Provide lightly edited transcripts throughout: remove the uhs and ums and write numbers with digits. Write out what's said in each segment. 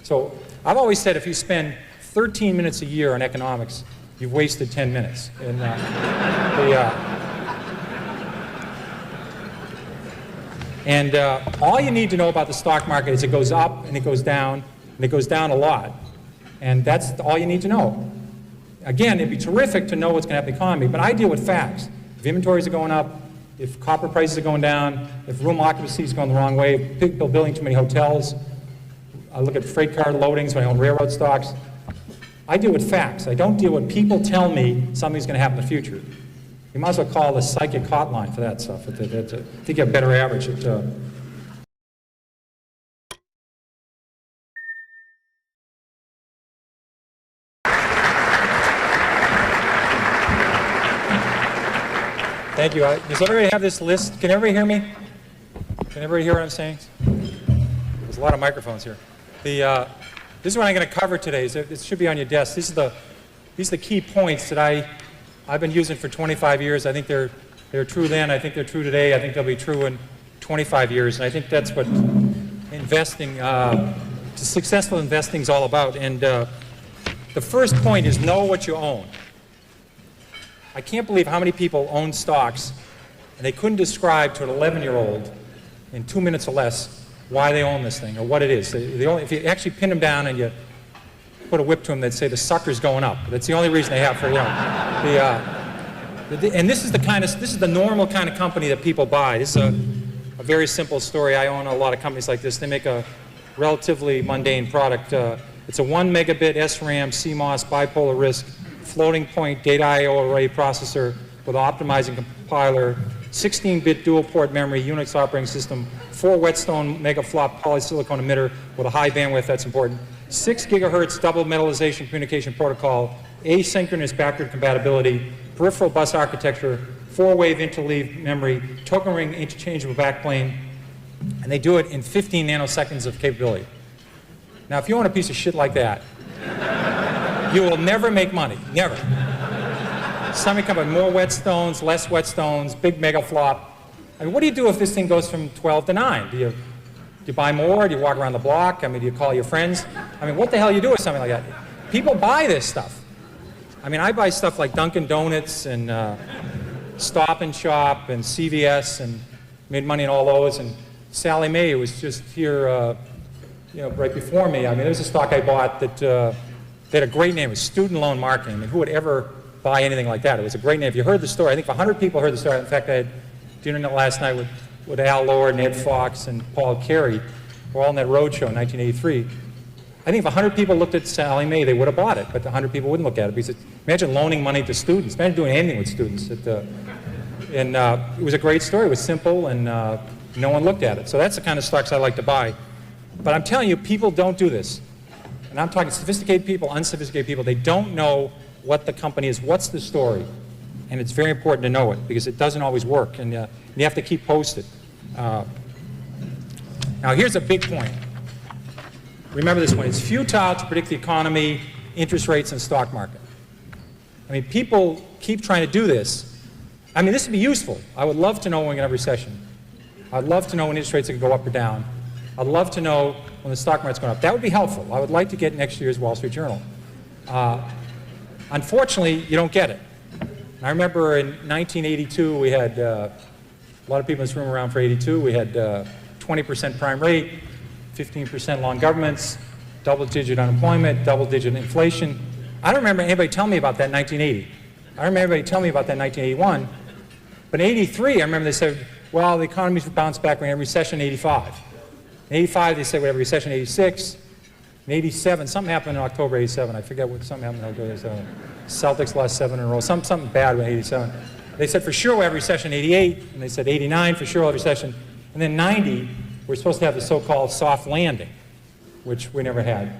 So I've always said if you spend 13 minutes a year on economics, you've wasted 10 minutes. And all you need to know about the stock market is it goes up and it goes down, and it goes down a lot. And that's all you need to know. Again, it'd be terrific to know what's going to happen in the economy, but I deal with facts. If inventories are going up, if copper prices are going down, if room occupancy is going the wrong way, if people building too many hotels, I look at freight car loadings when I own railroad stocks. I deal with facts. I don't deal with people tell me something's going to happen in the future. You might as well call the psychic hotline for that stuff. I think you have a better average. Thank you. Does everybody have this list? Can everybody hear me? Can everybody hear what I'm saying? There's a lot of microphones here. This is what I'm going to cover today. It should be on your desk. These are the key points that I've been using for 25 years. I think they're true then. I think they're true today. I think they'll be true in 25 years. And I think that's what investing, successful investing is all about. And the first point is know what you own. I can't believe how many people own stocks and they couldn't describe to an 11-year-old in 2 minutes or less why they own this thing or what it is. If you actually pin them down and you put a whip to them, they'd say the sucker's going up. That's the only reason they have for, and this is the normal kind of company that people buy. This is a very simple story. I own a lot of companies like this. They make a relatively mundane product. It's a 1 megabit SRAM CMOS bipolar RISC floating point data I/O array processor with optimizing compiler, 16-bit dual port memory, Unix operating system, 4 Whetstone megaflop polysilicon emitter with a high bandwidth, that's important, 6 gigahertz double metallization communication protocol, asynchronous backward compatibility, peripheral bus architecture, 4-wave interleaved memory, token ring interchangeable backplane, and they do it in 15 nanoseconds of capability. Now, if you own a piece of shit like that, you will never make money, never. Somebody come up with more Whetstones, less Whetstones, big mega flop. I mean, what do you do if this thing goes from 12 to 9? Do you buy more? Do you walk around the block? I mean, do you call your friends? I mean, what the hell do you do with something like that? People buy this stuff. I mean, I buy stuff like Dunkin' Donuts and Stop and Shop and CVS and made money in all those. And Sally Mae was just here, right before me. I mean, there was a stock I bought that they had a great name. It was Student Loan Marketing. I mean, who would ever buy anything like that? It was a great name. If you heard the story, I think 100 people heard the story. In fact, I had dinner last night with Al Lord, Ed Fox, and Paul Carey. We're all on that road show in 1983. I think if 100 people looked at Sally Mae, they would have bought it, but 100 people wouldn't look at it because imagine loaning money to students. Imagine doing anything with students. It was a great story. It was simple, and no one looked at it. So that's the kind of stocks I like to buy. But I'm telling you, people don't do this. And I'm talking sophisticated people, unsophisticated people. They don't know what the company is, what's the story. And it's very important to know it because it doesn't always work, and you have to keep posted. Now, here's a big point. Remember this one. It's futile to predict the economy, interest rates, and stock market. I mean, people keep trying to do this. I mean, this would be useful. I would love to know when we're going to have a recession. I'd love to know when interest rates are going to go up or down. I'd love to know when the stock market's going up. That would be helpful. I would like to get next year's Wall Street Journal. Unfortunately, you don't get it. I remember in 1982, we had a lot of people in this room around for 82. We had 20% prime rate, 15% long governments, double-digit unemployment, double-digit inflation. I don't remember anybody telling me about that in 1980. I remember everybody telling me about that in 1981. But in 83, I remember they said, well, the economy's bounced back. We're in a recession in 85. In 85, they said we have a recession in 86. In 87, something happened in October 87. I forget what something happened in October 87. Celtics lost 7 in a row. Something bad in 87. They said for sure we'll have a recession in 88. And they said 89 for sure we'll have a recession. And then 90, we're supposed to have the so-called soft landing, which we never had.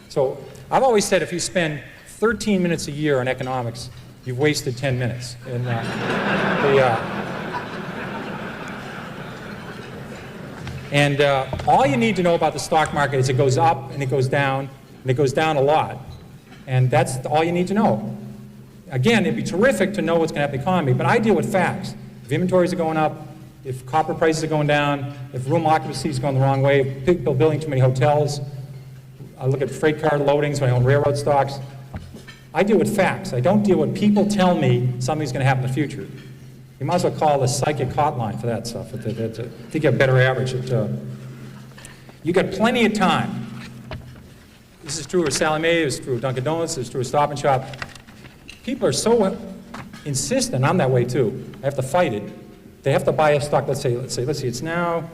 So I've always said if you spend 13 minutes a year on economics, you've wasted 10 minutes. And all you need to know about the stock market is it goes up and it goes down, and it goes down a lot. And that's all you need to know. Again, it'd be terrific to know what's going to happen in the economy, but I deal with facts. If inventories are going up, if copper prices are going down, if room occupancy is going the wrong way, if people building too many hotels, I look at freight car loadings when I own railroad stocks. I deal with facts. I don't deal with people tell me something's going to happen in the future. You might as well call the psychic hotline for that stuff. I think you have a better average. You got plenty of time. This is true of Sally Mae, it's true of Dunkin' Donuts, it's true of Stop and Shop. People are so insistent, I'm that way too. I have to fight it. They have to buy a stock, let's see, it's now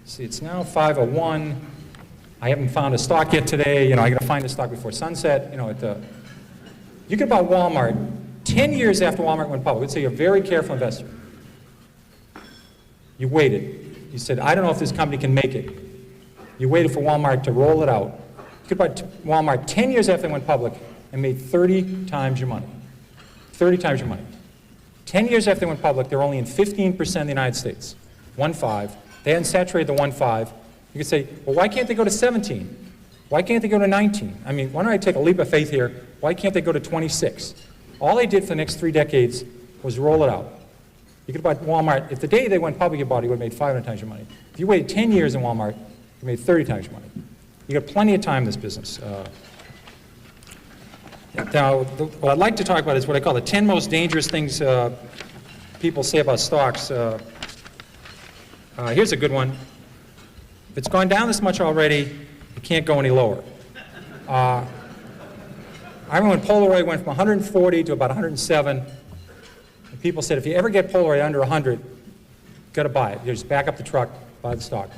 501. I haven't found a stock yet today, I gotta find a stock before sunset, You could buy Walmart 10 years after Walmart went public. Let's say you're a very careful investor. You waited. You said, I don't know if this company can make it. You waited for Walmart to roll it out. You could buy Walmart 10 years after they went public and made 30 times your money. 30 times your money. 10 years after they went public, they're only in 15% of the United States. 1.5. They hadn't saturated the 1.5. You could say, well, why can't they go to 17? Why can't they go to 19? I mean, why don't I take a leap of faith here? Why can't they go to 26? All they did for the next 3 decades was roll it out. You could buy Walmart. If the day they went public, you bought it, you would have made 500 times your money. If you waited 10 years in Walmart, you made 30 times your money. You got plenty of time in this business. Now, what I'd like to talk about is what I call the 10 most dangerous things people say about stocks. Here's a good one. If it's gone down this much already, it can't go any lower. I remember when Polaroid went from 140 to about 107, and people said, if you ever get Polaroid under 100, you've got to buy it. You just back up the truck, buy the stock.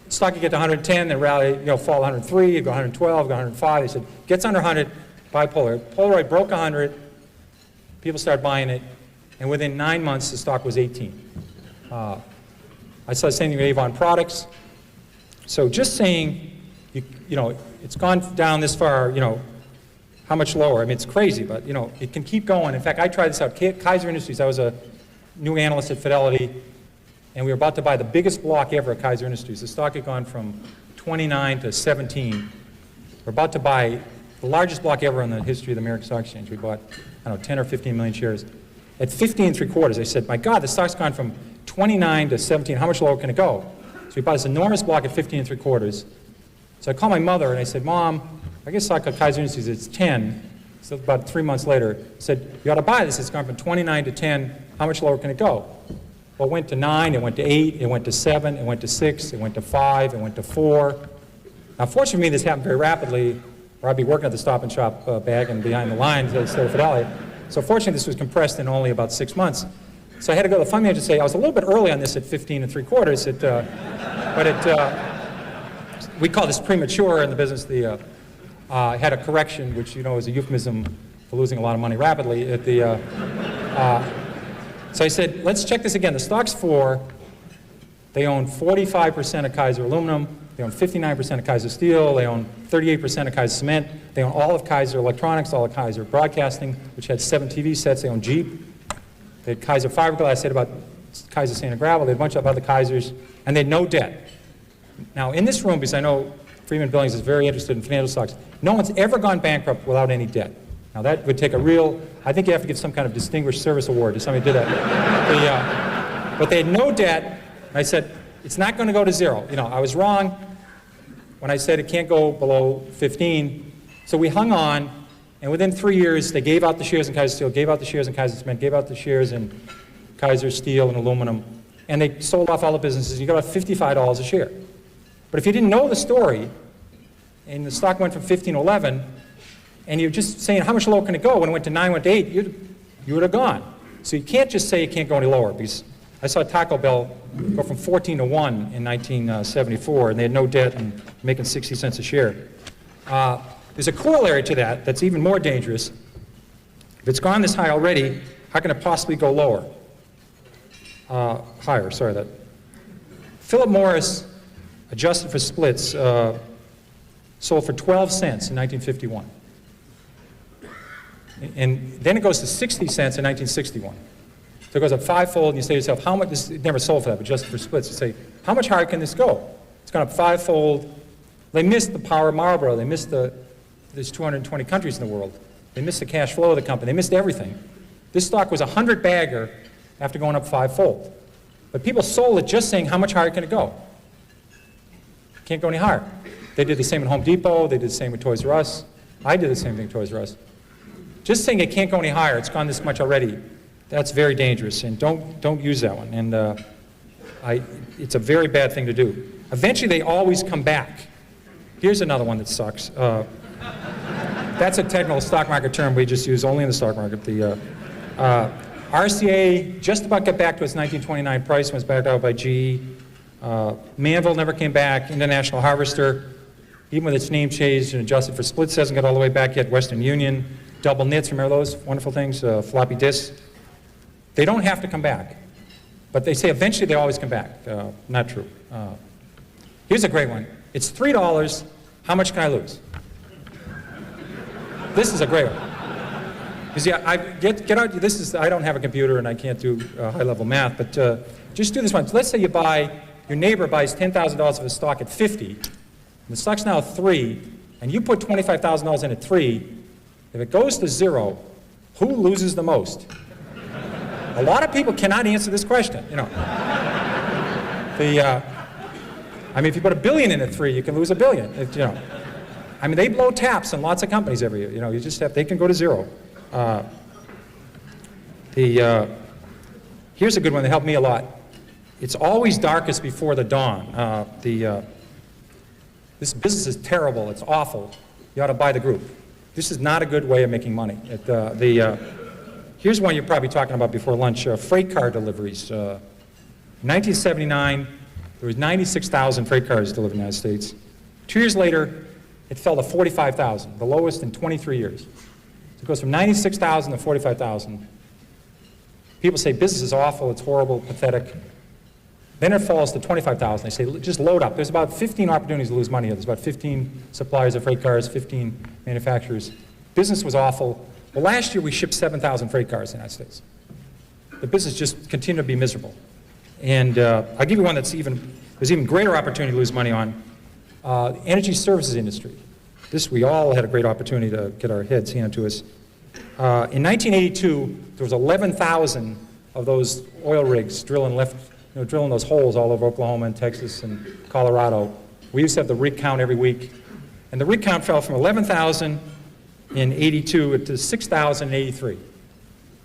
Stock you get to 110, then rally, fall 103, you go 112, go 105. They said, gets under 100, buy Polaroid. Polaroid broke 100, people started buying it, and within 9 months, the stock was 18. I saw the same thing with Avon Products. So just saying, it's gone down this far, how much lower? I mean, it's crazy, but, it can keep going. In fact, I tried this out. Kaiser Industries, I was a new analyst at Fidelity, and we were about to buy the biggest block ever at Kaiser Industries. The stock had gone from 29 to 17. We're about to buy the largest block ever in the history of the American Stock Exchange. We bought, 10 or 15 million shares. At 15.75, I said, my God, the stock's gone from 29 to 17. How much lower can it go? So we bought this enormous block at 15.75. So I called my mother and I said, Mom, I guess stock at Kaiser Industries, it's 10. So about 3 months later, I said, you ought to buy this. It's gone from 29 to 10. How much lower can it go? Well, it went to 9, it went to 8, it went to 7, it went to 6, it went to 5, it went to 4. Now, fortunately for me, this happened very rapidly, or I'd be working at the Stop and Shop bag and behind the lines instead of Fidelity. So fortunately, this was compressed in only about 6 months. So I had to go to the fund manager and say, I was a little bit early on this at 15.75, we call this premature in the business. I had a correction, which is a euphemism for losing a lot of money rapidly. So I said, let's check this again. The stock's 4. They own 45% of Kaiser Aluminum. They own 59% of Kaiser Steel. They own 38% of Kaiser Cement. They own all of Kaiser Electronics, all of Kaiser Broadcasting, which had 7 TV sets. They own Jeep. They had Kaiser Fiberglass. I said about Kaiser Sand and Gravel. They had a bunch of other Kaisers, and they had no debt. Now, in this room, because I know Freeman Billings is very interested in financial stocks, no one's ever gone bankrupt without any debt. Now, that would take I think you have to give some kind of distinguished service award to somebody who did that. But they had no debt. I said, it's not going to go to 0. I was wrong when I said it can't go below 15. So we hung on, and within 3 years, they gave out the shares in Kaiser Steel, gave out the shares in Kaiser Cement, gave out the shares in Kaiser Steel and Aluminum, and they sold off all the businesses. You got about $55 a share. But if you didn't know the story, and the stock went from 15 to 11, and you're just saying how much lower can it go, when it went to 9, went to 8, you would have gone. So you can't just say it can't go any lower, because I saw Taco Bell go from 14 to 1 in 1974, and they had no debt and making 60 cents a share. There's a corollary to that that's even more dangerous. If it's gone this high already, how can it possibly go lower? Higher, sorry. That. Philip Morris, adjusted for splits, sold for 12 cents in 1951. And then it goes to 60 cents in 1961. So it goes up 5-fold, and you say to yourself, how much, it never sold for that, but just for splits, you say, how much higher can this go? It's gone up 5-fold. They missed the power of Marlboro. They missed there's 220 countries in the world. They missed the cash flow of the company. They missed everything. This stock was a 100-bagger after going up 5-fold. But people sold it just saying, how much higher can it go? Can't go any higher. They did the same at Home Depot. They did the same with Toys R Us. I did the same thing at Toys R Us. Just saying it can't go any higher, it's gone this much already, that's very dangerous, and don't use that one. And it's a very bad thing to do. Eventually, they always come back. Here's another one that sucks. That's a technical stock market term we just use only in the stock market. The RCA just about got back to its 1929 price when it was backed out by GE. Manville never came back. International Harvester, even with its name changed and adjusted for splits, hasn't got all the way back yet. Western Union, double knits, remember those wonderful things? Floppy disks. They don't have to come back. But they say eventually they always come back. Not true. Here's a great one. It's $3. How much can I lose? This is a great one. Because yeah, get out. This is, I don't have a computer and I can't do high-level math, but just do this one. So let's say your neighbor buys $10,000 of a stock at 50, and the stock's now 3, and you put $25,000 in at 3. If it goes to 0, who loses the most? A lot of people cannot answer this question. You know, I mean, if you put $1 billion in at 3, you can lose $1 billion. You know, I mean, they blow taps in lots of companies every year. You know, you just have, they can go to 0. Here's a good one that helped me a lot. It's always darkest before the dawn. This business is terrible. It's awful. You ought to buy the group. This is not a good way of making money. Here's one you're probably talking about before lunch, freight car deliveries. In 1979, there was 96,000 freight cars delivered in the United States. 2 years later, it fell to 45,000, the lowest in 23 years. So it goes from 96,000 to 45,000. People say business is awful, it's horrible, pathetic. Then it falls to 25,000. They say, just load up. There's about 15 opportunities to lose money here. There's about 15 suppliers of freight cars, 15 manufacturers. Business was awful. Well, last year we shipped 7,000 freight cars in the United States. The business just continued to be miserable. And I'll give you one there's even greater opportunity to lose money on. The energy services industry. This, we all had a great opportunity to get our heads handed to us. In 1982, there was 11,000 of those oil rigs drilling those holes all over Oklahoma and Texas and Colorado. We used to have the rig count every week. And the rig count fell from 11,000 in 82 to 6,000 in 83.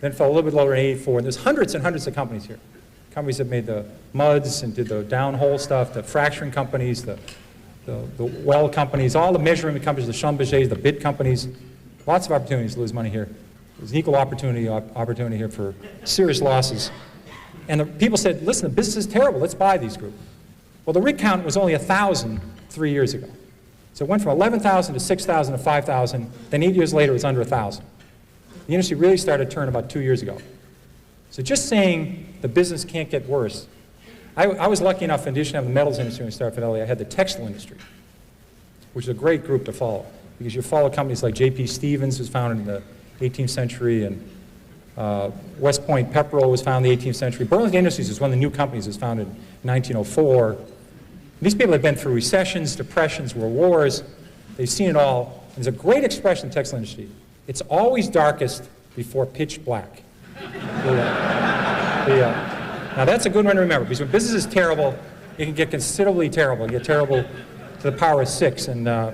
Then it fell a little bit lower in 84. And there's hundreds and hundreds of companies here. Companies that made the muds and did the downhole stuff, the fracturing companies, the well companies, all the measurement companies, the Schlumbergers, the bid companies. Lots of opportunities to lose money here. There's an equal opportunity here for serious losses. And the people said, listen, the business is terrible, let's buy these groups. Well, the rig count was only 1,000 3 years ago. So it went from 11,000 to 6,000 to 5,000, then 8 years later it was under 1,000. The industry really started to turn about 2 years ago. So just saying the business can't get worse. I was lucky enough, in addition to having the metals industry when I started Fidelity, I had the textile industry, which is a great group to follow, because you follow companies like J.P. Stevens, was founded in the 18th century, and West Point Pepperell was founded in the 18th century. Burlington Industries was one of the new companies that was founded in 1904. These people have been through recessions, depressions, world wars. They've seen it all. And there's a great expression in the textile industry. It's always darkest before pitch black. Now that's a good one to remember, because when business is terrible, it can get considerably terrible. You get terrible to the power of 6. And I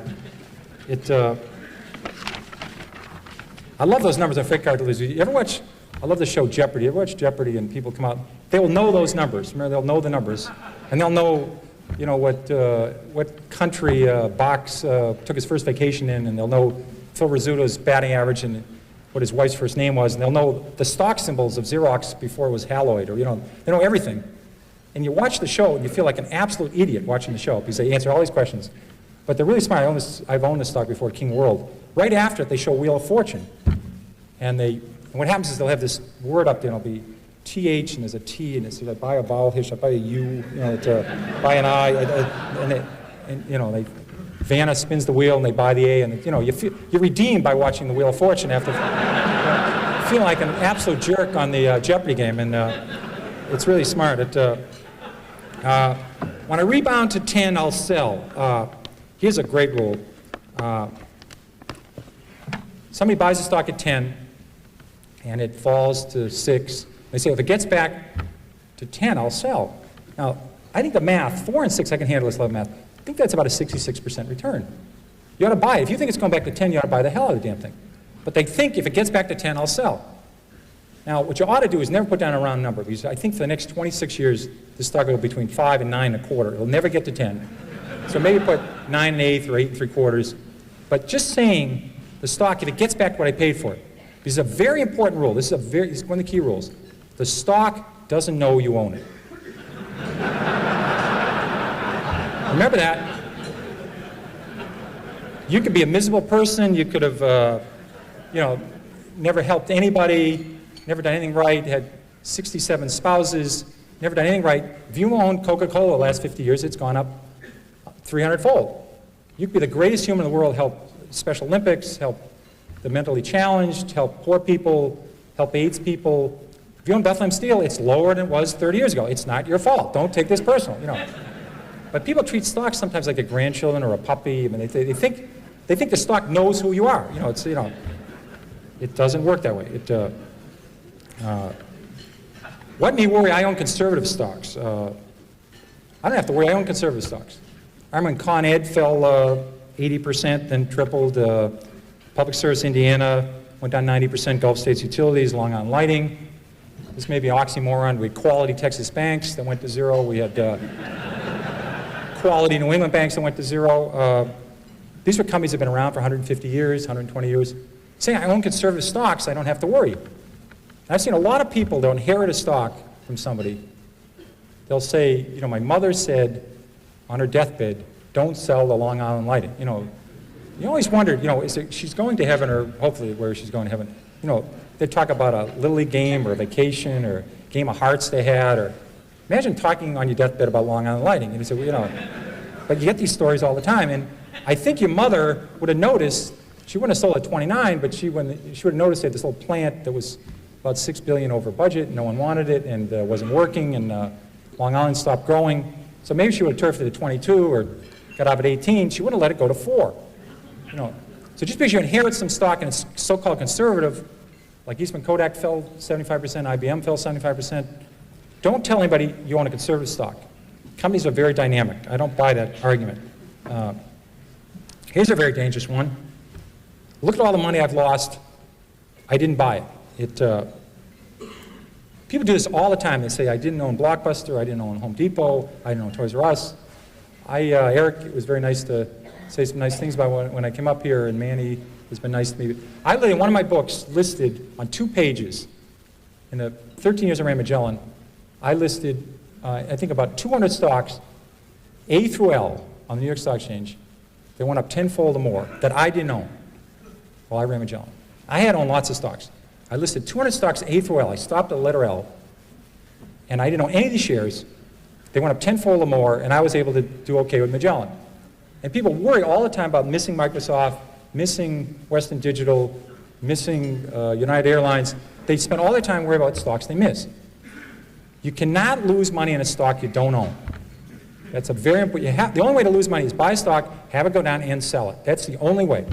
love those numbers on freight car deliveries. You ever watch, I love the show Jeopardy. You ever watch Jeopardy and people come out, they will know those numbers. Remember, they'll know the numbers. And they'll know, you know, what country Box took his first vacation in, and they'll know Phil Rizzuto's batting average and what his wife's first name was, and they'll know the stock symbols of Xerox before it was Haloid, or, you know, they know everything. And you watch the show and you feel like an absolute idiot watching the show, because they answer all these questions. But they're really smart. I've owned this stock before, King World. Right after it, they show Wheel of Fortune. And what happens is they'll have this word up there, and it'll be TH, and there's a T, and it's like, buy a vowel here, should I buy a U, you know, buy an I, and you know, Vanna spins the wheel, and they buy the A, and, you know, you're redeemed by watching the Wheel of Fortune after feeling like an absolute jerk on the Jeopardy game, and it's really smart. When I rebound to 10, I'll sell. Here's a great rule. Somebody buys a stock at 10, and it falls to 6. They say, if it gets back to 10, I'll sell. Now, I think the math, 4 and 6, I can handle this level of math. I think that's about a 66% return. You ought to buy it. If you think it's going back to 10, you ought to buy the hell out of the damn thing. But they think if it gets back to 10, I'll sell. Now, what you ought to do is never put down a round number, because I think for the next 26 years, this stock will go between 5 and 9.25. It'll never get to 10. So maybe put 9 1/8 or 8 3/4. But just saying the stock, if it gets back what I paid for it, this is a very important rule. This is one of the key rules. The stock doesn't know you own it. Remember that. You could be a miserable person. You could have, never helped anybody, never done anything right, had 67 spouses, never done anything right. If you own Coca-Cola the last 50 years, it's gone up 300-fold. You could be the greatest human in the world, help Special Olympics, help the mentally challenged, help poor people, help AIDS people. If you own Bethlehem Steel, it's lower than it was 30 years ago. It's not your fault. Don't take this personal, But people treat stocks sometimes like a grandchildren or a puppy. I mean, they think the stock knows who you are. It doesn't work that way. What me worry? I own conservative stocks. I don't have to worry. I own conservative stocks. I remember when Con Ed fell 80%, then tripled. Public Service Indiana went down 90%. Gulf States Utilities, Long Island Lighting. This may be an oxymoron. We had Quality Texas Banks that went to zero. We had Quality New England Banks that went to zero. These were companies that have been around for 150 years, 120 years. Saying I own conservative stocks, I don't have to worry. I've seen a lot of people, they'll inherit a stock from somebody. They'll say, my mother said on her deathbed, don't sell the Long Island Lighting. You always wondered, she's going to heaven, or hopefully where she's going to heaven. They talk about a Little League game or a vacation or a game of hearts they had, or imagine talking on your deathbed about Long Island Lighting. And you say, but you get these stories all the time. And I think your mother would have noticed, she wouldn't have sold at 29, but she would have noticed they had this little plant that was about $6 billion over budget, no one wanted it, and wasn't working, and Long Island stopped growing. So maybe she would have turfed it at 22 or got out at 18, she wouldn't have let it go to 4. So just because you inherit some stock and it's so-called conservative, like Eastman Kodak fell 75%, IBM fell 75%, don't tell anybody you own a conservative stock. Companies are very dynamic. I don't buy that argument. Here's a very dangerous one. Look at all the money I've lost. I didn't buy it. People do this all the time. They say, I didn't own Blockbuster, I didn't own Home Depot, I didn't own Toys R Us. Eric, it was very nice to say some nice things about when I came up here, and Manny has been nice to me. I literally, one of my books listed on 2 pages, in the 13 years I ran Magellan, I listed, I think about 200 stocks, A through L, on the New York Stock Exchange. They went up tenfold or more that I didn't own while I ran Magellan. I had owned lots of stocks. I listed 200 stocks A through L. I stopped at the letter L, and I didn't own any of these shares. They went up tenfold or more, and I was able to do okay with Magellan. And people worry all the time about missing Microsoft, missing Western Digital, missing United Airlines. They spend all their time worrying about stocks they miss. You cannot lose money in a stock you don't own. That's a very important, the only way to lose money is buy a stock, have it go down, and sell it. That's the only way.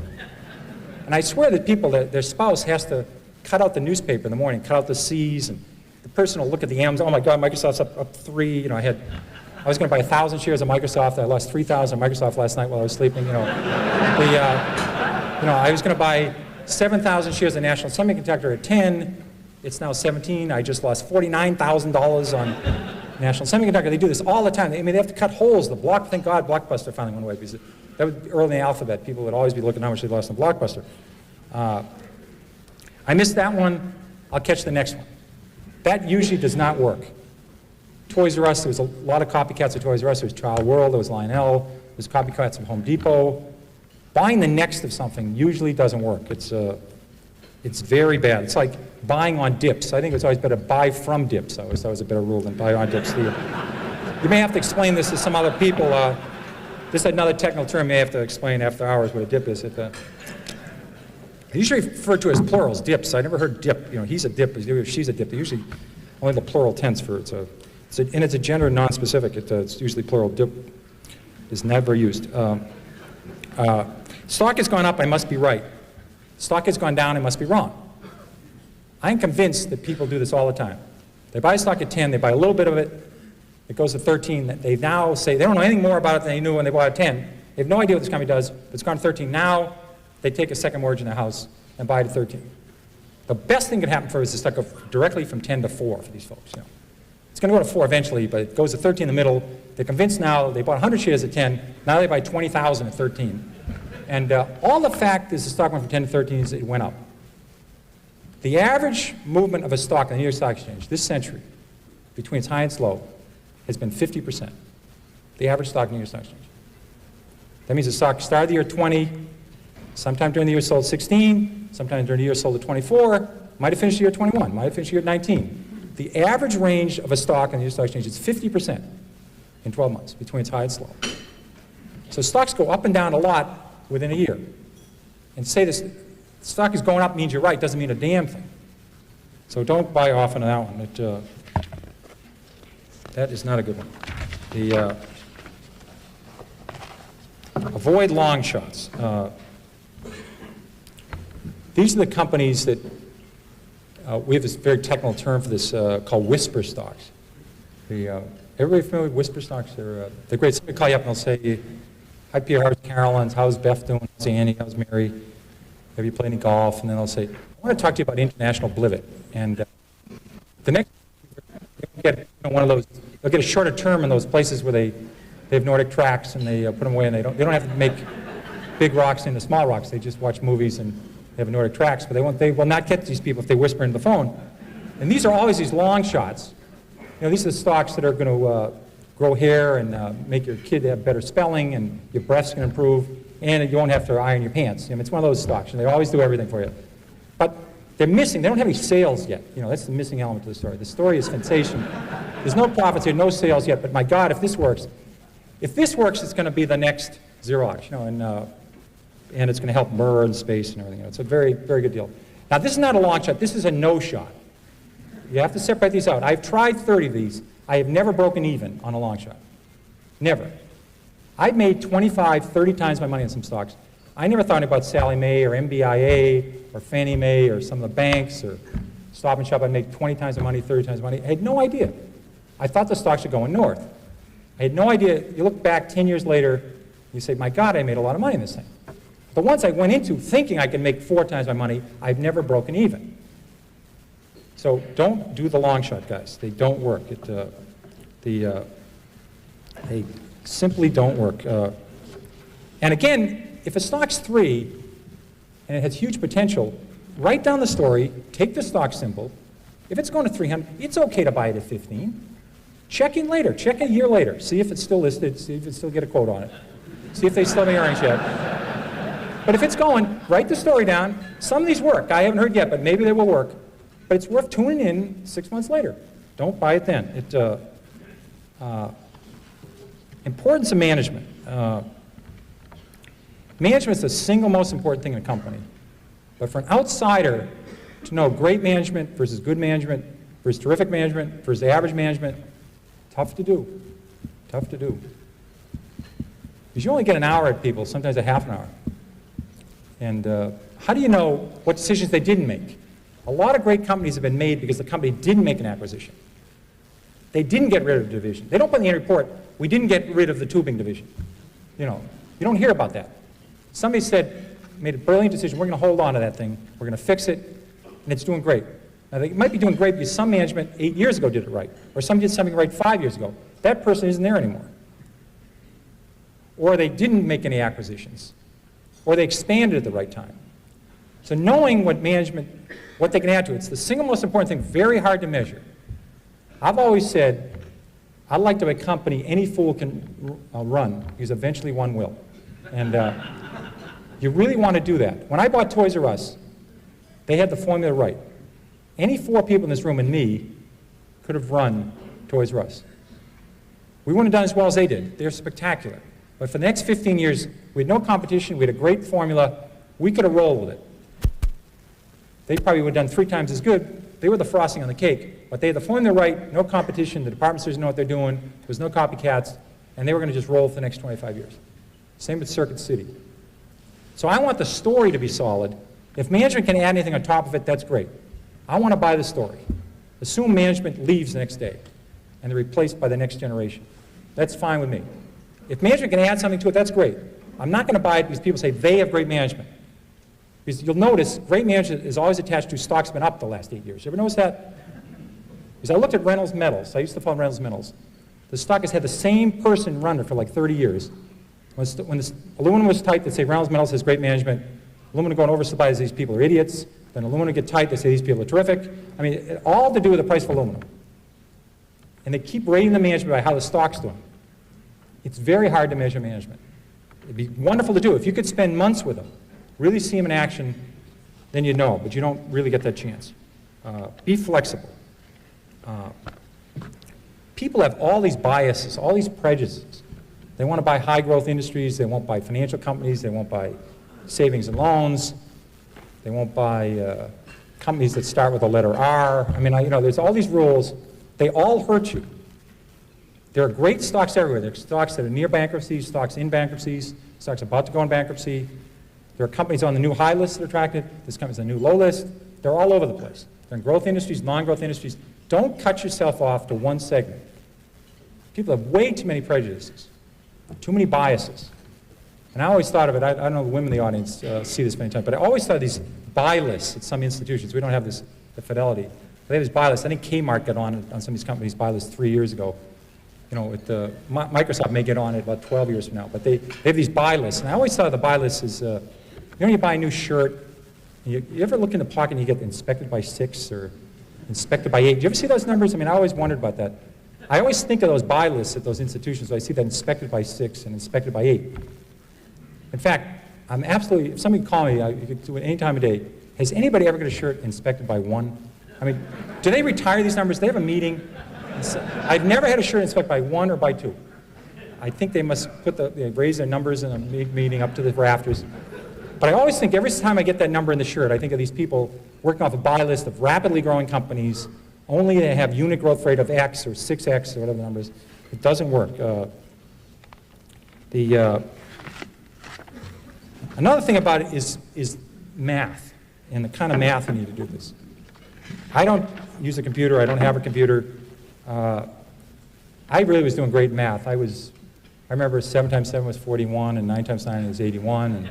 And I swear that people, their spouse has to cut out the newspaper in the morning, cut out the C's, and the person will look at the M's, oh my God, Microsoft's up 3, I was going to buy 1,000 shares of Microsoft, I lost 3,000 of Microsoft last night while I was sleeping, I was going to buy 7,000 shares of National Semiconductor at 10, it's now 17, I just lost $49,000 on National Semiconductor. They do this all the time. They have to cut holes. Thank God Blockbuster finally went away, because that was early in the alphabet. People would always be looking how much they lost on Blockbuster. I missed that one. I'll catch the next one. That usually does not work. Toys R Us, there was a lot of copycats of Toys R Us. There was Child World, there was Lionel, there was copycats of Home Depot. Buying the next of something usually doesn't work. It's very bad. It's like buying on dips. I think it's always better to buy from dips. I always thought it was a better rule than buy on dips. You may have to explain this to some other people. This is another technical term you may have to explain after hours what a dip is. I usually refer to it as plurals, dips. I never heard dip. He's a dip, she's a dip. They usually only the plural tense for it. And it's a gender non-specific. It's usually plural. Dip is never used. Stock has gone up, I must be right. Stock has gone down, I must be wrong. I'm convinced that people do this all the time. They buy stock at 10, they buy a little bit of it, It goes to 13. They now say they don't know anything more about it than they knew when they bought it at 10. They have no idea what this company does, but it's gone to 13. Now they take a second mortgage in their house and buy it at 13. The best thing that could happen for us is to go directly from 10 to 4 for these folks. You know. It's going to go to 4 eventually, but it goes to 13 in the middle. They're convinced now. They bought 100 shares at 10. Now they buy 20,000 at 13. And all the fact is the stock went from 10 to 13 is it went up. The average movement of a stock in the New York Stock Exchange this century, between its high and its low, has been 50%. The average stock in the New York Stock Exchange. That means the stock started the year 20, sometime during the year sold 16, sometime during the year sold at 24, might have finished the year 21, might have finished the year 19. The average range of a stock in the New York Stock Exchange is 50% in 12 months, between its high and its low. So stocks go up and down a lot within a year. And say this stock is going up means you're right, doesn't mean a damn thing. So don't buy off on that one. That is not a good one. Avoid long shots. These are the companies that, we have this very technical term for this called whisper stocks. Everybody familiar with whisper stocks? They're great. Somebody call you up and they'll say, hi Peter, how's Carolyn? How's Beth doing? How's Annie? How's Mary? Have you played any golf? And then they'll say, I want to talk to you about international blivet. And the next, they'll get one of those, they'll get a shorter term in those places where they have Nordic tracks and they put them away and they don't have to make big rocks into small rocks. They just watch movies and they have Nordic tracks, but they will not get these people if they whisper into the phone. And these are always these long shots. You know, these are the stocks that are going to grow hair and make your kid have better spelling and your breath's going to improve and you won't have to iron your pants. I mean, it's one of those stocks and they always do everything for you. But they're missing, they don't have any sales yet. You know, that's the missing element to the story. The story is sensational. There's no profits here, no sales yet, but my God, if this works, it's going to be the next Xerox, you know, and it's going to help Murr and space and everything. It's a very, very good deal. Now, this is not a long shot. This is a no shot. You have to separate these out. I've tried 30 of these. I have never broken even on a long shot. Never. I've made 25, 30 times my money on some stocks. I never thought about Sallie Mae or MBIA or Fannie Mae or some of the banks or Stop and Shop. I'd make 20 times the money, 30 times the money. I had no idea. I thought the stocks were going north. I had no idea. You look back 10 years later, you say, my God, I made a lot of money in this thing. The ones I went into thinking I could make 4 times my money, I've never broken even. So don't do the long shot, guys. They don't work. They simply don't work. And again, if a stock's 3 and it has huge potential, write down the story, take the stock symbol. If it's going to 300, it's okay to buy it at 15. Check in later. Check a year later. See if it's still listed. See if it still get a quote on it. See if they still have any earnings yet. But if it's going, write the story down. Some of these work. I haven't heard yet, but maybe they will work. But it's worth tuning in 6 months later. Don't buy it then. Importance of management. Management is the single most important thing in a company. But for an outsider to know great management versus good management versus terrific management versus average management, tough to do. Tough to do. Because you only get an hour at people, sometimes a half an hour. And how do you know what decisions they didn't make? A lot of great companies have been made because the company didn't make an acquisition. They didn't get rid of the division. They don't put in the annual report, we didn't get rid of the tubing division. You know, you don't hear about that. Somebody said, made a brilliant decision, we're going to hold on to that thing, we're going to fix it, and it's doing great. Now, they might be doing great because some management 8 years ago did it right, or some did something right 5 years ago. That person isn't there anymore. Or they didn't make any acquisitions, or they expanded at the right time. So knowing what management, what they can add to it, it's the single most important thing, very hard to measure. I've always said, I'd like to have a company any fool can run, because eventually one will. And you really want to do that. When I bought Toys R Us, they had the formula right. Any 4 people in this room and me could have run Toys R Us. We wouldn't have done as well as they did. They're spectacular. But for the next 15 years, we had no competition, we had a great formula, we could have rolled with it. They probably would have done 3 times as good. They were the frosting on the cake, but they had the formula right, no competition, the department stores know what they're doing, there was no copycats, and they were going to just roll for the next 25 years. Same with Circuit City. So I want the story to be solid. If management can add anything on top of it, that's great. I want to buy the story. Assume management leaves the next day. and they're replaced by the next generation. That's fine with me. If management can add something to it, that's great. I'm not going to buy it because people say they have great management. Because you'll notice great management is always attached to stocks been up the last 8 years. You ever notice that? Because I looked at Reynolds Metals. I used to follow Reynolds Metals. The stock has had the same person run it for like 30 years. When the aluminum was tight, they'd say Reynolds Metals has great management. Aluminum going oversupply, these people are idiots. Then aluminum get tight, they say these people are terrific. I mean, it all to do with the price of aluminum. And they keep rating the management by how the stock's doing. It's very hard to measure management. It'd be wonderful to do. If you could spend months with them, really see them in action, then you'd know, but you don't really get that chance. Be flexible. People have all these biases, all these prejudices. They want to buy high growth industries, they won't buy financial companies, they won't buy savings and loans, they won't buy companies that start with the letter R. I mean, there's all these rules. They all hurt you. There are great stocks everywhere. There are stocks that are near bankruptcy, stocks in bankruptcies, stocks about to go in bankruptcy. There are companies on the new high list that are attractive. There's companies on the new low list. They're all over the place. They're in growth industries, non-growth industries. Don't cut yourself off to one segment. People have way too many prejudices, too many biases. And I always thought of it, I don't know if the women in the audience see this many times, but I always thought of these buy lists at some institutions. We don't have this, the Fidelity. They have these buy lists. I think Kmart got on some of these companies' buy lists 3 years ago. Microsoft may get on it about 12 years from now, but they have these buy lists. And I always thought of the buy list as, you buy a new shirt, you ever look in the pocket and you get inspected by 6 or inspected by 8? Do you ever see those numbers? I mean, I always wondered about that. I always think of those buy lists at those institutions, so I see that inspected by 6 and inspected by 8. In fact, I'm absolutely, if somebody can call me, you could do it any time of day, has anybody ever got a shirt inspected by 1? I mean, do they retire these numbers? They have a meeting. I've never had a shirt inspected by 1 or by 2. I think they must they raise their numbers in a meeting up to the rafters. But I always think every time I get that number in the shirt, I think of these people working off a buy list of rapidly growing companies, only they have unit growth rate of X or 6X or whatever the number is. It doesn't work. Another thing about it is math and the kind of math you need to do this. I don't use a computer. I don't have a computer. I really was doing great math. I remember 7 times 7 was 41, and 9 times 9 was 81,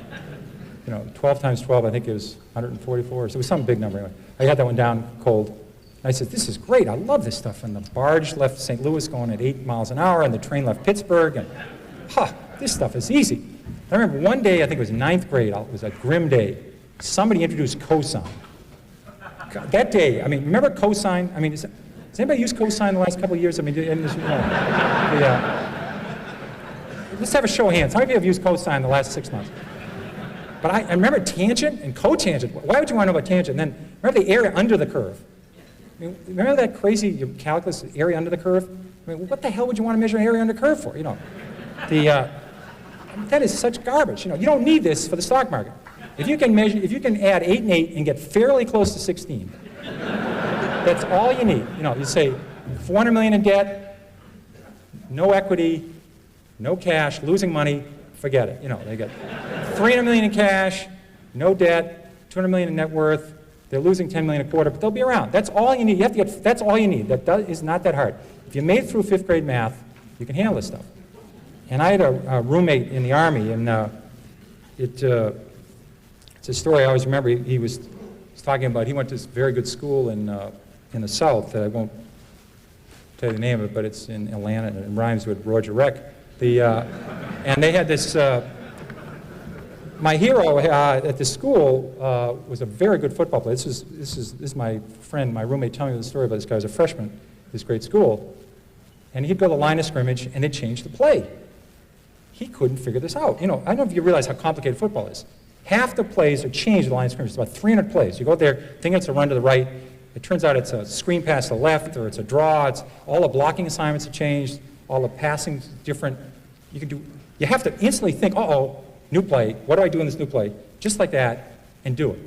and 12 times 12, I think it was 144. So it was some big number anyway. I had that one down cold. And I said, this is great. I love this stuff. And the barge left St. Louis going at 8 miles an hour, and the train left Pittsburgh, and this stuff is easy. I remember one day, I think it was 9th grade, it was a grim day. Somebody introduced cosine. God, that day, I mean, remember cosine? I mean, has anybody used cosine the last couple of years? I mean, let's have a show of hands. How many of you have used cosine the last 6 months? But I remember tangent and cotangent. Why would you want to know about tangent? And then remember the area under the curve. I mean, remember that crazy calculus area under the curve? I mean, what the hell would you want to measure area under the curve for? That is such garbage. You don't need this for the stock market. If you can add 8 and 8 and get fairly close to 16, that's all you need. You say 400 million in debt, no equity, no cash, losing money, forget it. They get 300 million in cash, no debt, 200 million in net worth. They're losing 10 million a quarter, but they'll be around. That's all you need. That's all you need. That is not that hard. If you made it through 5th grade math, you can handle this stuff. And I had a roommate in the Army, and it's a story I always remember. He was talking about, he went to this very good school in the South that I won't tell you the name of it, but it's in Atlanta, and it rhymes with Roger Reck. And they had this, my hero at the school was a very good football player. This is my friend, my roommate, telling me the story about this guy. He was a freshman at this great school. And he'd go to the line of scrimmage, and they'd change the play. He couldn't figure this out. I don't know if you realize how complicated football is. Half the plays are changed at the line of scrimmage. It's about 300 plays. You go out there, thinking it's a run to the right. It turns out it's a screen pass to the left, or it's a draw. All the blocking assignments have changed. All the passing is different. You have to instantly think, uh-oh, new play. What do I do in this new play? Just like that, and do it.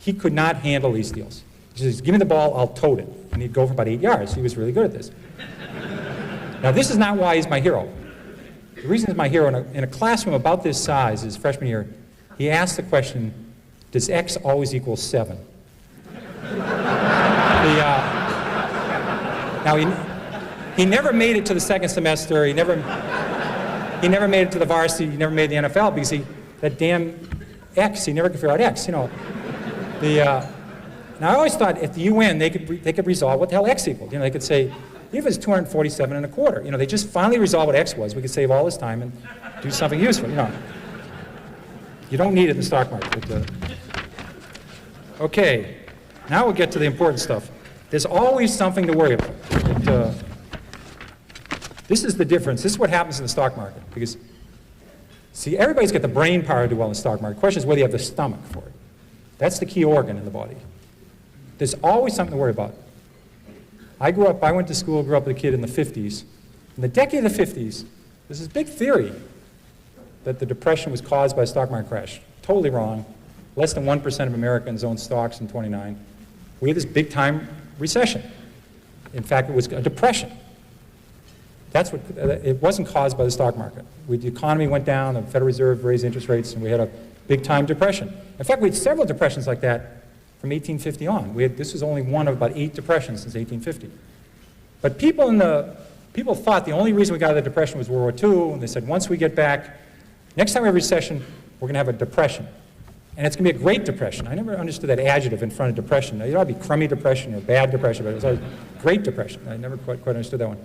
He could not handle these deals. He says, give me the ball, I'll tote it. And he'd go for about 8 yards. He was really good at this. Now, this is not why he's my hero. The reason he's my hero, in a classroom about this size, his freshman year, he asked the question, does X always equal 7? He never made it to the second semester. He never made it to the varsity. He never made the NFL because that damn X, he never could figure out X, you know. Now I always thought at the UN they could resolve what the hell X equaled. You know, they could say, if it's 247 and a quarter, you know, they just finally resolve what X was. We could save all this time and do something useful, you know. You don't need it in the stock market. But, okay, now we'll get to the important stuff. There's always something to worry about. This is the difference. This is what happens in the stock market. Because, see, everybody's got the brain power to do well in the stock market. The question is whether you have the stomach for it. That's the key organ in the body. There's always something to worry about. I went to school, grew up with a kid in the 50s. In the decade of the 50s, there's this big theory that the Depression was caused by a stock market crash. Totally wrong. Less than 1% of Americans owned stocks in '29. We had this big-time recession. In fact, it was a depression. It wasn't caused by the stock market. The economy went down, the Federal Reserve raised interest rates, and we had a big-time depression. In fact, we had several depressions like that from 1850 on. This was only one of about 8 depressions since 1850. But people thought the only reason we got out of the depression was World War II, and they said once we get back, next time we have a recession, we're going to have a depression. And it's going to be a Great Depression. I never understood that adjective in front of depression. It ought to be crummy depression or bad depression, but it was always Great Depression. I never quite understood that one.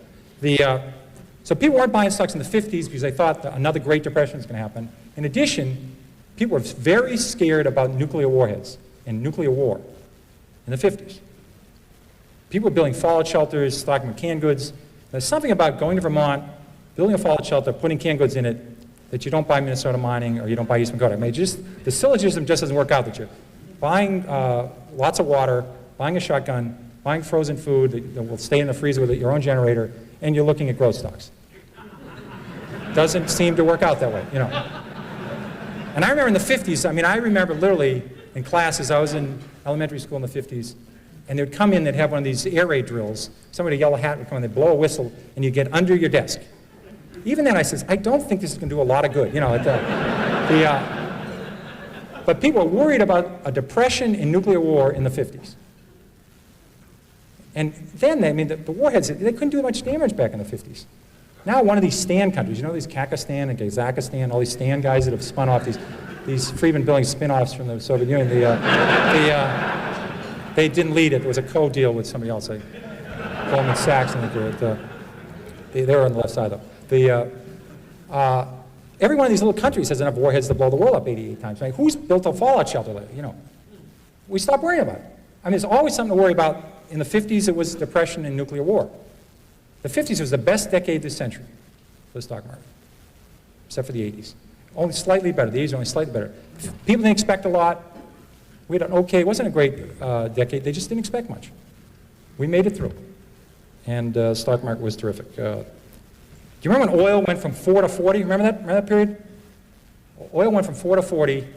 So people weren't buying stocks in the 50s because they thought that another Great Depression was going to happen. In addition, people were very scared about nuclear warheads and nuclear war in the 50s. People were building fallout shelters, stocking canned goods. There's something about going to Vermont, building a fallout shelter, putting canned goods in it, that you don't buy Minnesota Mining or you don't buy Eastman Kodak. I mean, the syllogism just doesn't work out that you're buying lots of water, buying a shotgun, buying frozen food that will stay in the freezer with your own generator, and you're looking at growth stocks. Doesn't seem to work out that way, you know. And I remember in the 50s, I mean, I remember literally in classes, I was in elementary school in the 50s, and they would come in, they'd have one of these air raid drills. Somebody with a yellow hat would come in, they'd blow a whistle, and you'd get under your desk. Even then I says, I don't think this is going to do a lot of good, you know. But people were worried about a depression and nuclear war in the 50s. And then, the warheads, they couldn't do much damage back in the 50s. Now one of these Stan countries, you know these Kakistan and Kazakhstan, all these Stan guys that have spun off these Friedman building spin-offs from the Soviet Union, they didn't lead it. There was a co-deal with somebody else, like Goldman Sachs, and they were on the left side though. Every one of these little countries has enough warheads to blow the world up 88 times. I mean, who's built a fallout shelter lately? You know, we stopped worrying about it. I mean, there's always something to worry about. In the 50s, it was depression and nuclear war. The 50s was the best decade this century for the stock market, except for the 80s. Only slightly better. The 80s are only slightly better. People didn't expect a lot. We had an okay, it wasn't a great decade. They just didn't expect much. We made it through. And the stock market was terrific. Do you remember when oil went from 4 to 40? Remember that? Remember that period? Oil went from 4 to 40,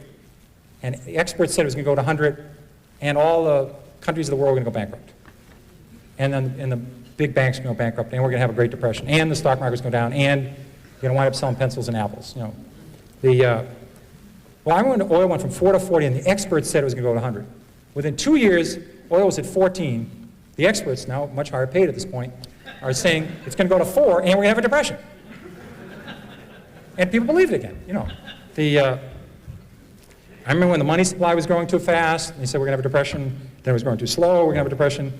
and the experts said it was going to go to 100, and all the countries of the world were going to go bankrupt. And then the big banks are going to go bankrupt, and we're going to have a Great Depression, and the stock market's going to go down, and you're going to wind up selling pencils and apples. You know, well, I remember oil went from 4 to 40, and the experts said it was going to go to 100. Within 2 years, oil was at 14. The experts, now much higher paid at this point, are saying it's going to go to 4, and we're going to have a depression. And people believed it again. You know, I remember when the money supply was growing too fast, and they said we're going to have a depression. Then it was growing too slow. We're going to have a depression.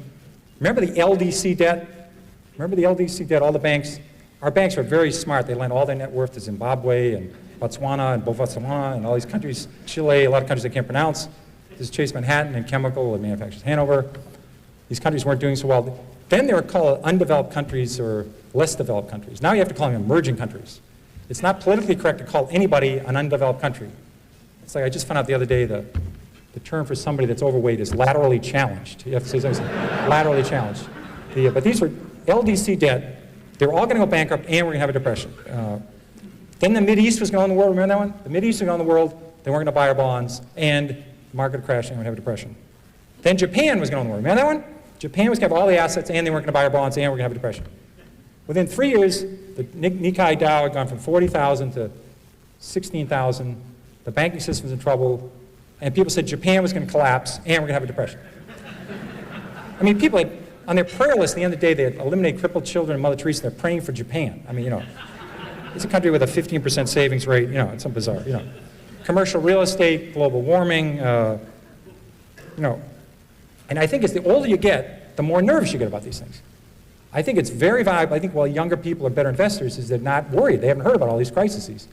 Remember the LDC debt? Remember the LDC debt? All the banks. Our banks are very smart. They lend all their net worth to Zimbabwe and Botswana and Botswana and all these countries. Chile, a lot of countries they can't pronounce. This is Chase Manhattan and Chemical and Manufacturers Hanover. These countries weren't doing so well. Then they were called undeveloped countries or less developed countries. Now you have to call them emerging countries. It's not politically correct to call anybody an undeveloped country. It's like I just found out the other day the term for somebody that's overweight is laterally challenged. You have to say something laterally challenged. But these were LDC debt. They were all going to go bankrupt, and we're going to have a depression. Then the Mideast was going to own the world. Remember that one? The Mideast was going to own the world. They weren't going to buy our bonds, and the market would crash, and we're going to have a depression. Then Japan was going to own the world. Remember that one? Japan was going to have all the assets, and they weren't going to buy our bonds, and we're going to have a depression. Within 3 years, the Nikkei Dow had gone from 40,000 to 16,000. The banking system was in trouble. And people said Japan was going to collapse, and we're going to have a depression. I mean, people had on their prayer list, at the end of the day, they eliminate crippled children and Mother Teresa. They're praying for Japan. I mean, you know, it's a country with a 15% savings rate. You know, it's some bizarre. You know, commercial real estate, global warming. You know, and I think as the older you get, the more nervous you get about these things. I think it's very valuable. I think while younger people are better investors, is they're not worried. They haven't heard about all these crises.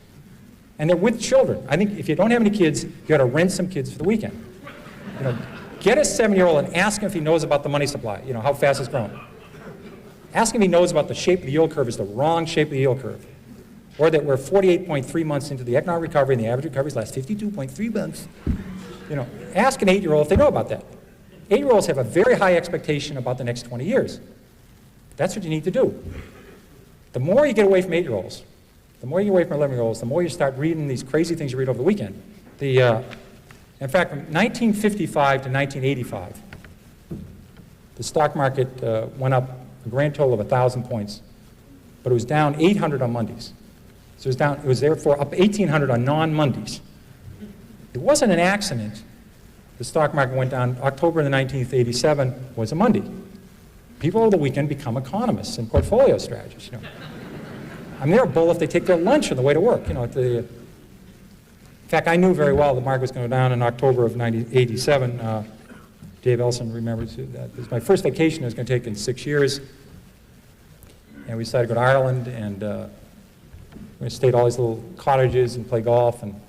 And they're with children. I think if you don't have any kids, you got to rent some kids for the weekend. You know, get a 7-year-old and ask him if he knows about the money supply, you know, how fast it's growing. Ask him if he knows about the shape of the yield curve is the wrong shape of the yield curve. Or that we're 48.3 months into the economic recovery and the average recovery lasts 52.3 months. You know, ask an 8-year-old if they know about that. 8-year-olds have a very high expectation about the next 20 years. That's what you need to do. The more you get away from 8-year-olds, the more you get away from 11-year-olds, the more you start reading these crazy things you read over the weekend. In fact, from 1955 to 1985, the stock market went up a grand total of 1,000 points, but it was down 800 on Mondays. So it was therefore up 1,800 on non-Mondays. It wasn't an accident. The stock market went down. October the 19th, 87 was a Monday. People over the weekend become economists and portfolio strategists. You know. I mean, they're a bull if they take their lunch on the way to work. You know, in fact, I knew very well the market was going to go down in October of 1987. Dave Elson remembers that. It was my first vacation I was going to take in 6 years. And we decided to go to Ireland, and we stayed at all these little cottages and play golf. And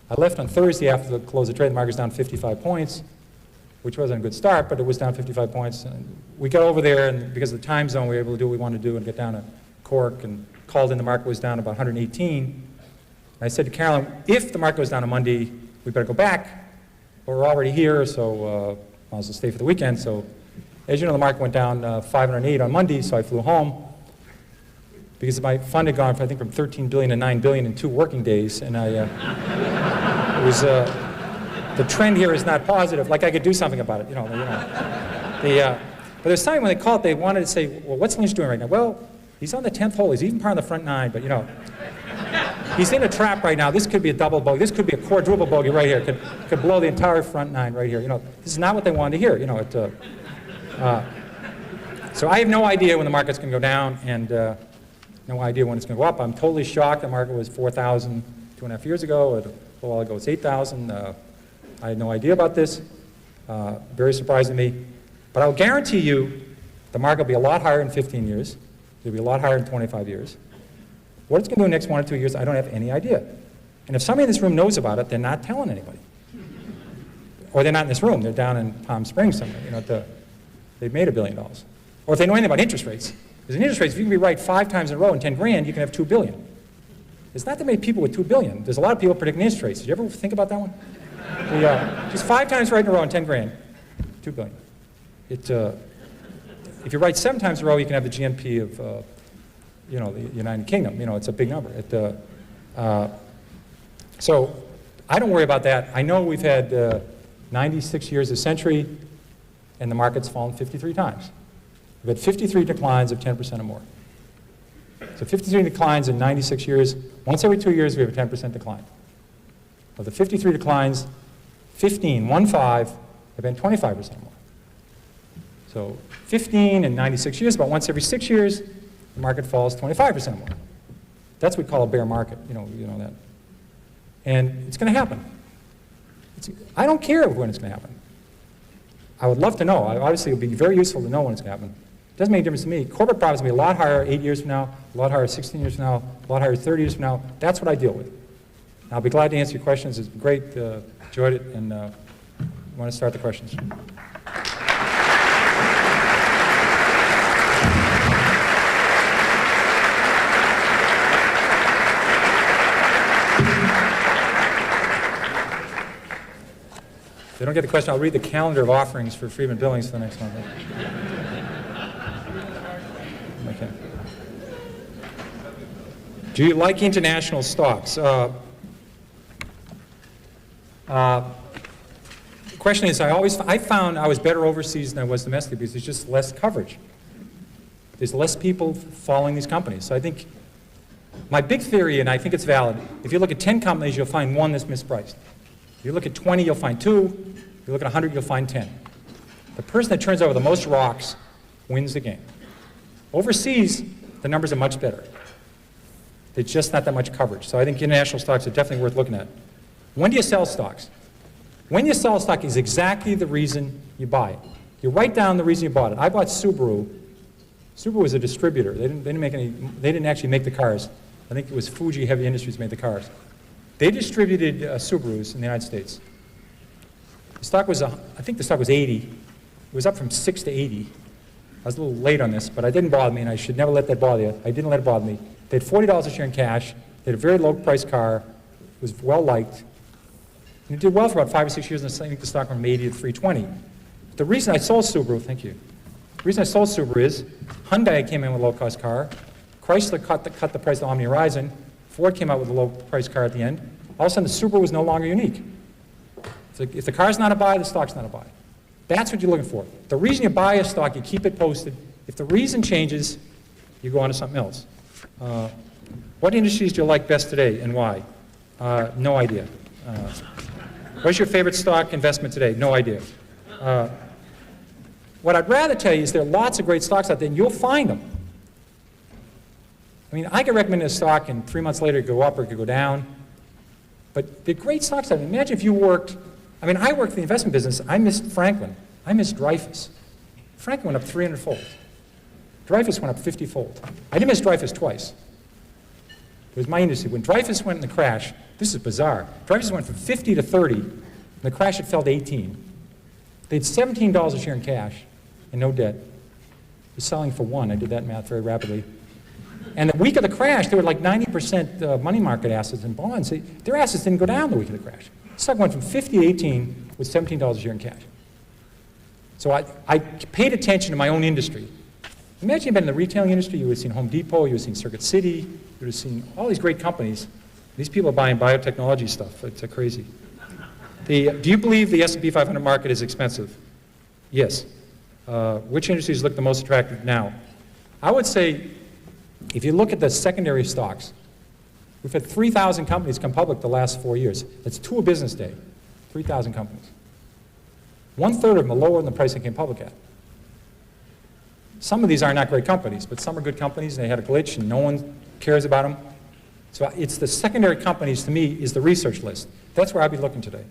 I left on Thursday after the close of trade. The market was down 55 points, which wasn't a good start, but it was down 55 points. And we got over there, and because of the time zone, we were able to do what we wanted to do and get down to Cork, and called in. The market was down about 118. And I said to Carolyn, if the market goes down on Monday, we better go back. But we're already here, so I'll also stay for the weekend. So as you know, the market went down 508 on Monday, so I flew home. Because my fund had gone, I think, from 13 billion to 9 billion in 2 working days, and it was the trend here is not positive. Like I could do something about it, you know. But there's time when they called, they wanted to say, well, what's Lynch doing right now? Well, he's on the 10th hole. He's even part of the front 9, but you know, he's in a trap right now. This could be a double bogey. This could be a quadruple bogey right here. Could blow the entire front 9 right here. You know, this is not what they wanted to hear. You know, so I have no idea when the market's going to go down, and no idea when it's going to go up. I'm totally shocked. The market was 4,000 2.5 years ago. A little while ago, it's 8,000. I had no idea about this. Very surprising to me. But I'll guarantee you the market will be a lot higher in 15 years. It'll be a lot higher in 25 years. What it's going to do in the next 1 or 2 years, I don't have any idea. And if somebody in this room knows about it, they're not telling anybody. Or they're not in this room. They're down in Palm Springs somewhere. You know, they've made $1 billion. Or if they know anything about interest rates. Because in interest rates, if you can be right 5 times in a row in 10 grand, you can have $2 billion. There's not that many people with $2 billion. There's a lot of people predicting interest rates. Did you ever think about that one? Just 5 times right in a row in 10 grand, $2 billion. If you write 7 times in a row, you can have the GNP of, you know, the United Kingdom. You know, it's a big number. So I don't worry about that. I know we've had 96 years a century, and the market's fallen 53 times. We've had 53 declines of 10% or more. So 53 declines in 96 years. Once every 2 years, we have a 10% decline. Of the 53 declines, 15 have been 25% or more. So 15 in 96 years, about once every 6 years, the market falls 25% or more. That's what we call a bear market, you know that. And it's going to happen. I don't care when it's going to happen. I would love to know. Obviously, it would be very useful to know when it's going to happen. It doesn't make a difference to me. Corporate profits will be a lot higher 8 years from now, a lot higher 16 years from now, a lot higher 30 years from now. That's what I deal with. And I'll be glad to answer your questions. It's been great. Enjoyed it. And I want to start the questions. If they don't get the question, I'll read the calendar of offerings for Friedman Billings for the next month. Okay. Do you like international stocks? The question is, I found I was better overseas than I was domestically because there's just less coverage. There's less people following these companies. So I think my big theory, and I think it's valid, if you look at 10 companies, you'll find 1 that's mispriced. If you look at 20, you'll find 2. If you look at 100, you'll find 10. The person that turns over the most rocks wins the game. Overseas, the numbers are much better. There's just not that much coverage. So I think international stocks are definitely worth looking at. When do you sell stocks? When you sell a stock is exactly the reason you buy it. You write down the reason you bought it. I bought Subaru. Subaru was a distributor. They didn't actually make the cars. I think it was Fuji Heavy Industries made the cars. They distributed Subarus in the United States. The stock was, I think the stock was 80. It was up from 6 to 80. I was a little late on this, but it didn't bother me, and I should never let that bother you. I didn't let it bother me. They had $40 a share in cash. They had a very low-priced car. It was well-liked. And it did well for about 5 or 6 years, and I think the stock went from 80 to 320. The reason I sold Subaru, thank you. The reason I sold Subaru is Hyundai came in with a low-cost car. Chrysler cut the price of the Omni Horizon. Ford came out with a low-priced car at the end. All of a sudden, the Subaru was no longer unique. If the car's not a buy, the stock's not a buy. That's what you're looking for. The reason you buy a stock, you keep it posted. If the reason changes, you go on to something else. What industries do you like best today and why? No idea. What's your favorite stock investment today? No idea. What I'd rather tell you is there are lots of great stocks out there, and you'll find them. I mean, I could recommend a stock, and 3 months later it could go up or it could go down. But they're great stocks out there. Imagine if you worked, I mean, I worked in the investment business. I missed Franklin. I missed Dreyfus. Franklin went up 300-fold. Dreyfus went up 50-fold. I didn't miss Dreyfus twice. It was my industry. When Dreyfus went in the crash, this is bizarre. Dreyfus went from 50 to 30. In the crash, it fell to 18. They had $17 a share in cash and no debt. It was selling for 1. I did that math very rapidly. And the week of the crash, they were like 90% money market assets and bonds. Their assets didn't go down the week of the crash. The stock went from 50 to 18 with $17 a share in cash. So I paid attention to my own industry. Imagine you'd been in the retailing industry. You would have seen Home Depot. You would have seen Circuit City. You would have seen all these great companies. These people are buying biotechnology stuff. It's crazy. Do you believe the S&P 500 market is expensive? Yes. Which industries look the most attractive now? I would say, if you look at the secondary stocks, we've had 3,000 companies come public the last 4 years. That's 2 a business day, 3,000 companies. 1/3 of them are lower than the price they came public at. Some of these are not great companies, but some are good companies, and they had a glitch, and no one cares about them. So it's the secondary companies, to me, is the research list. That's where I'd be looking today.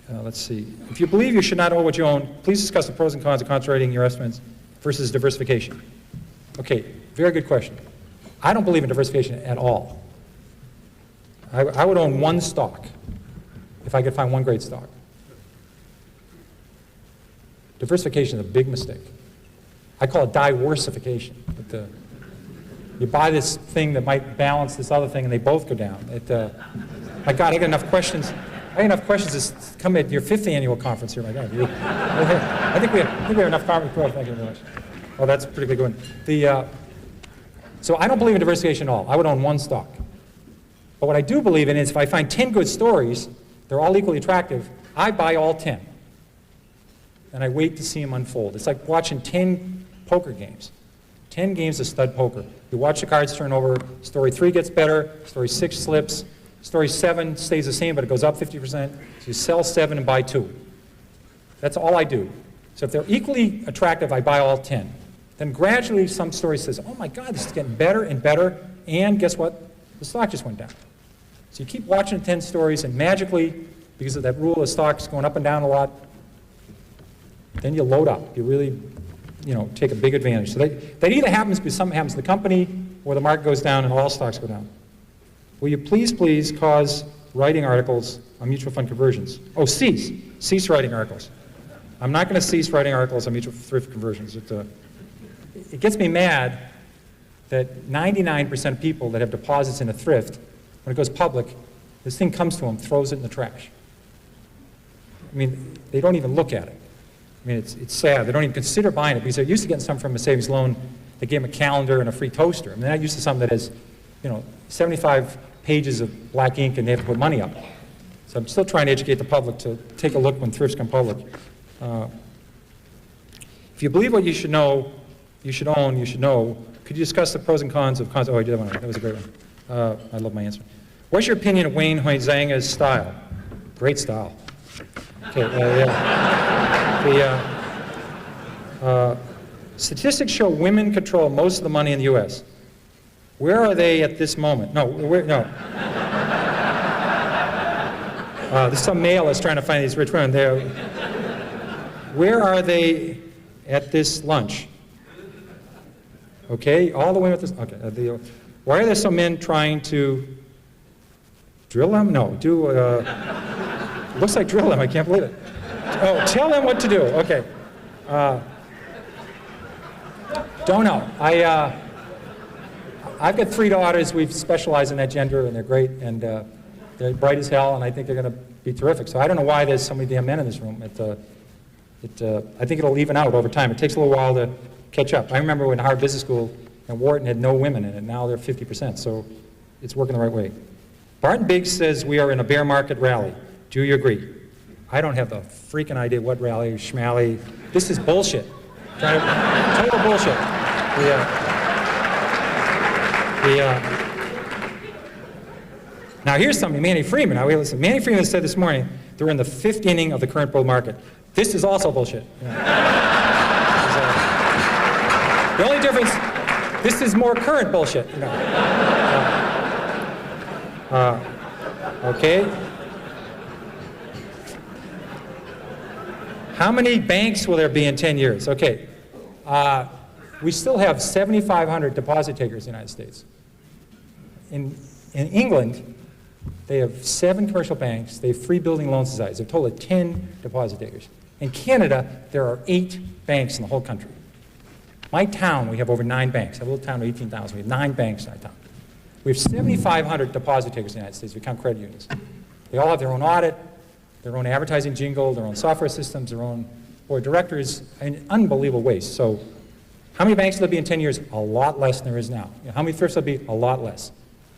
Let's see. If you believe you should not own what you own, please discuss the pros and cons of concentrating your investments versus diversification. Okay, very good question. I don't believe in diversification at all. I would own 1 stock if I could find 1 great stock. Diversification is a big mistake. I call it diversification. You buy this thing that might balance this other thing, and they both go down. My God, I got enough questions. I got enough questions to come at your 5th annual conference here. My God, I think we have enough conference. Thank you very much. Oh, that's a pretty good one. So I don't believe in diversification at all. I would own 1 stock. But what I do believe in is if I find 10 good stories, they're all equally attractive, I buy all 10. And I wait to see them unfold. It's like watching 10 poker games. 10 games of stud poker. You watch the cards turn over, story 3 gets better, story 6 slips, story 7 stays the same, but it goes up 50%. So you sell 7 and buy 2. That's all I do. So if they're equally attractive, I buy all 10. Then gradually some story says, oh my God, this is getting better and better, and guess what? The stock just went down. So you keep watching 10 stories, and magically, because of that rule of stocks going up and down a lot, then you load up. You really, take a big advantage. So that either happens because something happens to the company, or the market goes down and all stocks go down. Will you please cause writing articles on mutual fund conversions? Oh, cease writing articles. I'm not going to cease writing articles on mutual thrift conversions. It gets me mad that 99% of people that have deposits in a thrift, when it goes public, this thing comes to them, throws it in the trash. I mean, they don't even look at it. I mean, it's sad. They don't even consider buying it because they're used to getting something from a savings loan. They gave them a calendar and a free toaster. I mean, they're not used to something that has, 75 pages of black ink and they have to put money up. So I'm still trying to educate the public to take a look when thrifts come public. If you believe what you should know, you should own, you should know, could you discuss the pros and cons of Oh, I did that one. That was a great one. I love my answer. What's your opinion of Wayne Huizenga's style? Great style. Okay, Statistics show women control most of the money in the U.S. Where are they at this moment? No, no. There's some male that's trying to find these rich women. Where are they at this lunch? Okay, all the women at this, okay. Why are there some men trying to drill them? No, looks like drill them, I can't believe it. Oh, tell them what to do, okay. Don't know. I've got 3 daughters. We've specialized in that gender, and they're great, and they're bright as hell, and I think they're going to be terrific. So I don't know why there's so many damn men in this room. I think it'll even out over time. It takes a little while to catch up. I remember when Harvard Business School and Wharton had no women in it. Now they're 50%, so it's working the right way. Barton Biggs says we are in a bear market rally. Do you agree? I don't have the freaking idea what rally, schmally. This is bullshit. Total bullshit. Now here's something, Manny Freeman. Now listen, Manny Freeman said this morning they're in the 5th inning of the current bull market. This is also bullshit. The only difference, this is more current bullshit. Okay. How many banks will there be in 10 years? Okay. We still have 7,500 deposit takers in the United States. In England, they have 7 commercial banks. They have 3 building loan societies. They've total of 10 deposit takers. In Canada, there are 8 banks in the whole country. My town, we have over 9 banks. I have a little town of 18,000. We have 9 banks in our town. We have 7,500 deposit takers in the United States. We count credit unions. They all have their own audit, their own advertising jingle, their own software systems, their own board of directors, an unbelievable waste. So how many banks will there be in 10 years? A lot less than there is now. How many thrifts will there be? A lot less.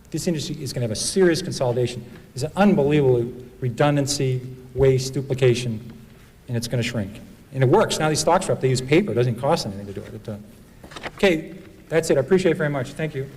This industry is going to have a serious consolidation. There's an unbelievable redundancy, waste, duplication, and it's going to shrink. And it works. Now these stocks are up. They use paper. It doesn't cost anything to do it. Okay, that's it. I appreciate it very much. Thank you.